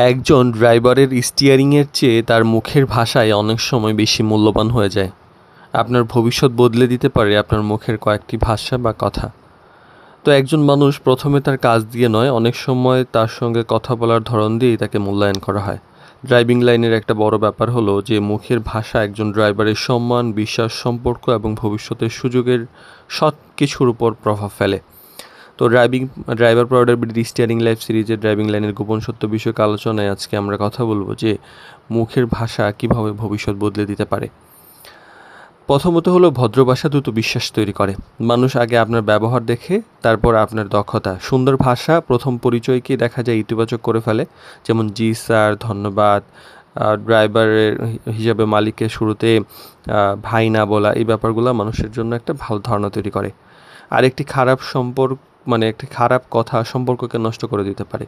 একজন ড্রাইভারের স্টিয়ারিংয়ের চেয়ে তার মুখের ভাষায় অনেক সময় বেশি মূল্যবান হয়ে যায়। আপনার ভবিষ্যৎ বদলে দিতে পারে আপনার মুখের কয়েকটি ভাষা বা কথা। তো একজন মানুষ প্রথমে তার কাজ দিয়ে নয়, অনেক সময় তার সঙ্গে কথা বলার ধরন দিয়েই তাকে মূল্যায়ন করা হয়। ড্রাইভিং লাইনের একটা বড় ব্যাপার হলো যে মুখের ভাষা একজন ড্রাইভারের সম্মান, বিশ্বাস, সম্পর্ক এবং ভবিষ্যতের সুযোগের সব কিছুর উপর প্রভাব ফেলে। তো ড্রাইভার প্রোডাক্ট স্টিয়ারিং লাইফ সিরিজের ড্রাইভিং লাইনের গোপন সত্য বিষয়ক আলোচনায় আজকে আমরা কথা বলবো যে মুখের ভাষা কিভাবে ভবিষ্যৎ বদলে দিতে পারে। প্রথমত হলো ভদ্র ভাষা দ্রুত বিশ্বাস তৈরি করে। মানুষ আগে আপনার ব্যবহার দেখে, তারপর আপনার দক্ষতা। সুন্দর ভাষা প্রথম পরিচয়কে দেখা যায় ইতিবাচক করে ফেলে, যেমন জি স্যার, ধন্যবাদ। ড্রাইভারের হিসাবে মালিককে শুরুতে ভাই না বলা, এই ব্যাপারগুলো মানুষের জন্য একটা ভালো ধারণা তৈরি করে। আর একটি খারাপ কথা সম্পর্ককে নষ্ট করে দিতে পারে।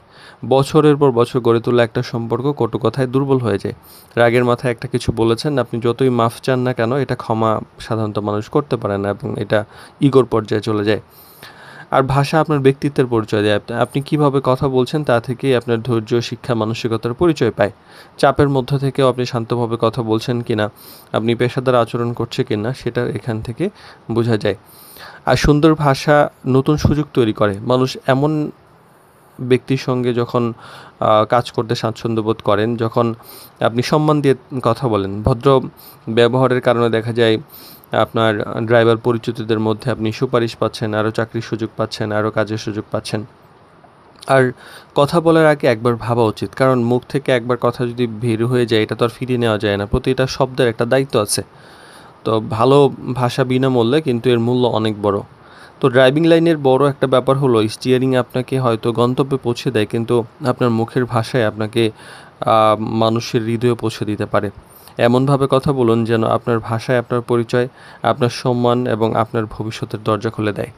বছরের পর বছর গড়ে তোলা একটা সম্পর্ক কটু কথায় দুর্বল হয়ে যায়। রাগের মাথায় একটা কিছু বলেছেন, আপনি যতই মাফ চান না কেন, এটা ক্ষমা সাধারণত মানুষ করতে পারে না এবং এটা ইগোর পর্যায়ে চলে যায়। আর ভাষা আপনার ব্যক্তিত্বের পরিচয় দেয়। আপনি কিভাবে কথা বলছেন তা থেকেই আপনার ধৈর্য, শিক্ষা, মানসিকতার পরিচয় পায়। চাপের মধ্য থেকেও আপনি শান্তভাবে কথা বলছেন কিনা, আপনি পেশাদার আচরণ করছে কিনা, সেটা এখান থেকে বোঝা যায়। আর সুন্দর ভাষা নতুন সুযোগ তৈরি করে। মানুষ এমন ব্যক্তির সঙ্গে যখন কাজ করতে স্বাচ্ছন্দ্য বোধ করেন, যখন আপনি সম্মান দিয়ে কথা বলেন, ভদ্র ব্যবহারের কারণে দেখা যায় আপনার ড্রাইভার পরিচিতদের মধ্যে আপনি সুপারিশ পাচ্ছেন, আরও চাকরির সুযোগ পাচ্ছেন, আরও কাজের সুযোগ পাচ্ছেন। আর কথা বলার আগে একবার ভাবা উচিত, কারণ মুখ থেকে একবার কথা যদি বের হয়ে যায়, এটা তো আর ফিরিয়ে নেওয়া যায় না। প্রতিটা শব্দের একটা দায়িত্ব আছে। তো ভালো ভাষা বিনামূল্যে, কিন্তু এর মূল্য অনেক বড়। তো ড্রাইভিং লাইনের বড় একটা ব্যাপার হলো স্টিয়ারিং আপনাকে হয়তো গন্তব্যে পৌঁছে দেয়, কিন্তু আপনার মুখের ভাষায় আপনাকে মানুষের হৃদয়ে পৌঁছে দিতে পারে। এমনভাবে কথা বলুন যেন আপনার ভাষায় আপনার পরিচয়, আপনার সম্মান এবং আপনার ভবিষ্যতের দরজা খুলে দেয়।